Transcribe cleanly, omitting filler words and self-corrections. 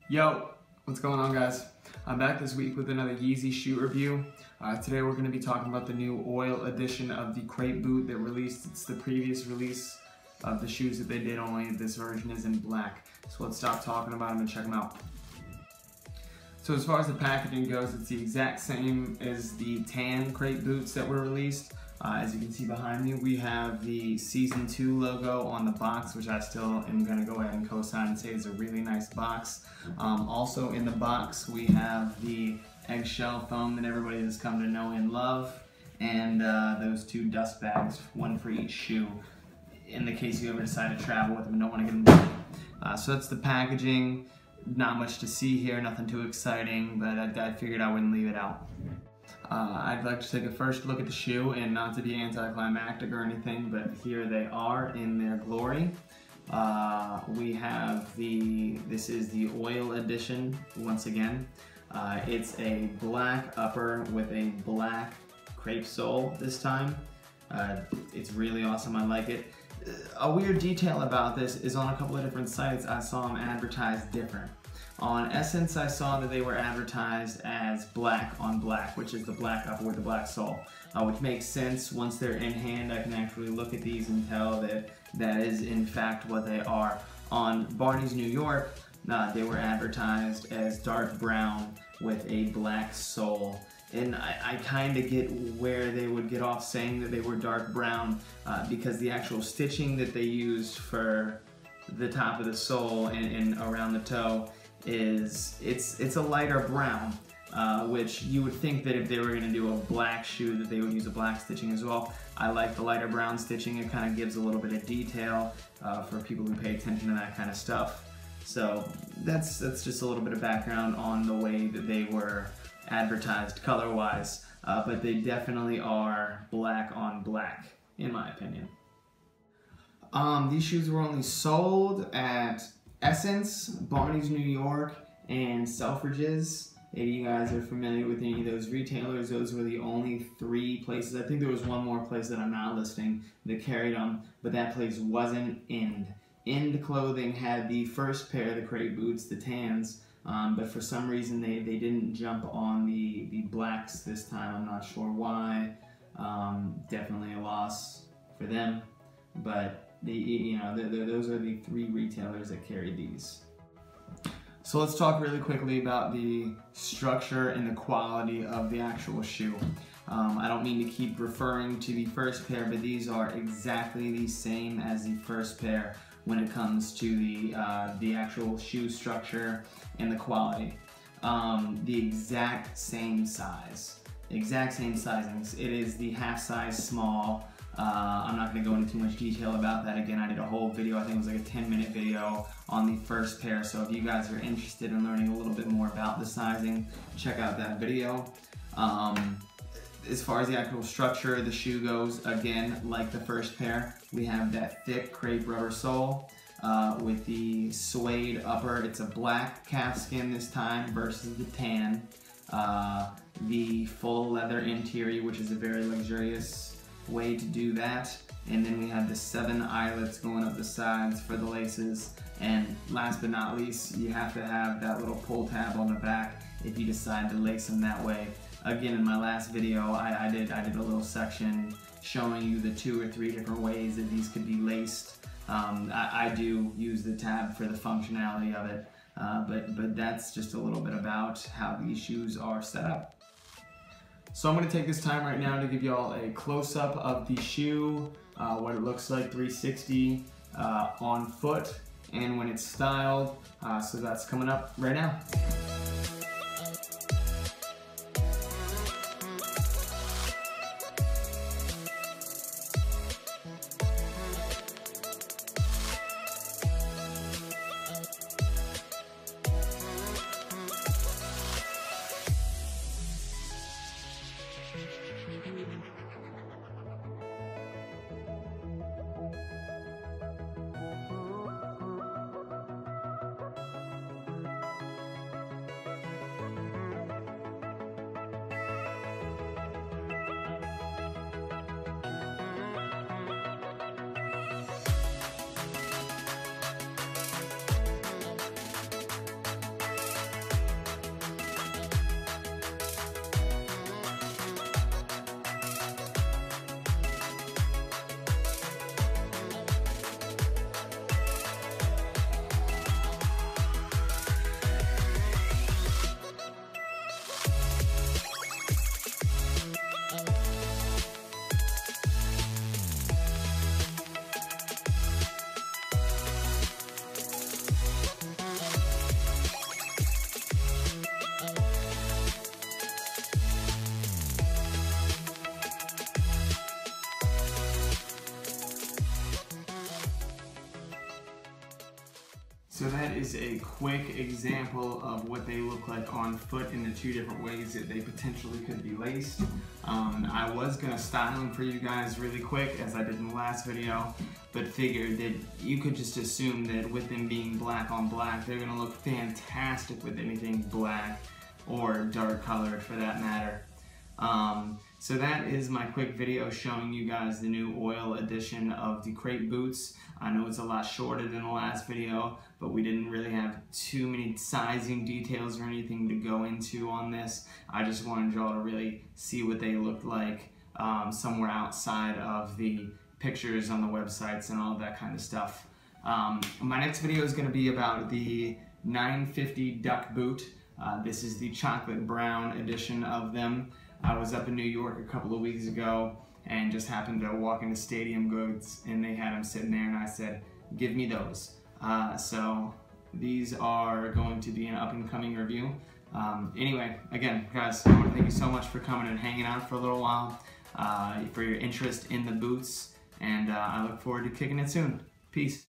Yo, what's going on, guys? I'm back this week with another Yeezy shoe review. Today we're going to be talking about the new oil edition of the Crepe Boot that released. It's the previous release of the shoes that they did, only this version is in black. So let's stop talking about them and check them out. So as far as the packaging goes, it's the exact same as the tan Crepe Boots that were released. As you can see behind me, we have the Season 2 logo on the box, which I still am going to go ahead and co-sign and say is a really nice box. Also in the box, we have the eggshell foam that everybody has come to know and love, and those two dust bags, one for each shoe, in the case you ever decide to travel with them and don't want to get them dirty. So that's the packaging. Not much to see here, nothing too exciting, but I figured I wouldn't leave it out. I'd like to take a first look at the shoe, and not to be anticlimactic or anything, but here they are in their glory. We have this is the oil edition once again. It's a black upper with a black crepe sole this time. It's really awesome, I like it. A weird detail about this is on a couple of different sites I saw them advertised different. On Essence, I saw that they were advertised as black on black, which is the black upper with the black sole, which makes sense. Once they're in hand, I can actually look at these and tell that that is in fact what they are. On Barney's New York, they were advertised as dark brown with a black sole. And I kind of get where they would get off saying that they were dark brown because the actual stitching that they used for the top of the sole and around the toe it's a lighter brown, which you would think that if they were going to do a black shoe that they would use a black stitching as well. I like the lighter brown stitching. It kind of gives a little bit of detail for people who pay attention to that kind of stuff. So that's just a little bit of background on the way that they were advertised color-wise, but they definitely are black on black, in my opinion. These shoes were only sold at Essence, Barney's New York, and Selfridges. If you guys are familiar with any of those retailers, those were the only three places. I think there was one more place that I'm not listing that carried them, but that place wasn't End. End Clothing had the first pair of the Crepe Boots, the tans, but for some reason they didn't jump on the blacks this time. I'm not sure why. Definitely a loss for them, but those are the three retailers that carry these. So let's talk really quickly about the structure and the quality of the actual shoe. I don't mean to keep referring to the first pair, but these are exactly the same as the first pair when it comes to the actual shoe structure and the quality. The exact same size. Exact same sizings. It is the half size small. I'm not going to go into too much detail about that. Again, I did a whole video, I think it was like a 10-minute video on the first pair, so if you guys are interested in learning a little bit more about the sizing, check out that video. As far as the actual structure of the shoe goes, again, like the first pair, we have that thick crepe rubber sole with the suede upper. It's a black calfskin this time versus the tan. The full leather interior, which is a very luxurious way to do that, and then we have the 7 eyelets going up the sides for the laces, and last but not least, you have to have that little pull tab on the back if you decide to lace them that way. Again, in my last video, I did a little section showing you the 2 or 3 different ways that these could be laced. I do use the tab for the functionality of it, but that's just a little bit about how these shoes are set up. So I'm going to take this time right now to give you all a close-up of the shoe, what it looks like 360 on foot, and when it's styled. So that's coming up right now. So that is a quick example of what they look like on foot in the two different ways that they potentially could be laced. I was gonna style them for you guys really quick as I did in the last video, but figured that you could just assume that with them being black on black, they're gonna look fantastic with anything black or dark colored for that matter. So that is my quick video showing you guys the new oil edition of the Crepe Boots. I know it's a lot shorter than the last video, but we didn't really have too many sizing details or anything to go into on this. I just wanted y'all to really see what they looked like somewhere outside of the pictures on the websites and all that kind of stuff. My next video is going to be about the 950 duck boot. This is the chocolate brown edition of them. I was up in New York a couple of weeks ago and just happened to walk into Stadium Goods and they had them sitting there and I said, give me those. So these are going to be an up and coming review. Anyway, again, guys, I want to thank you so much for coming and hanging out for a little while, for your interest in the boots, and I look forward to kicking it soon. Peace.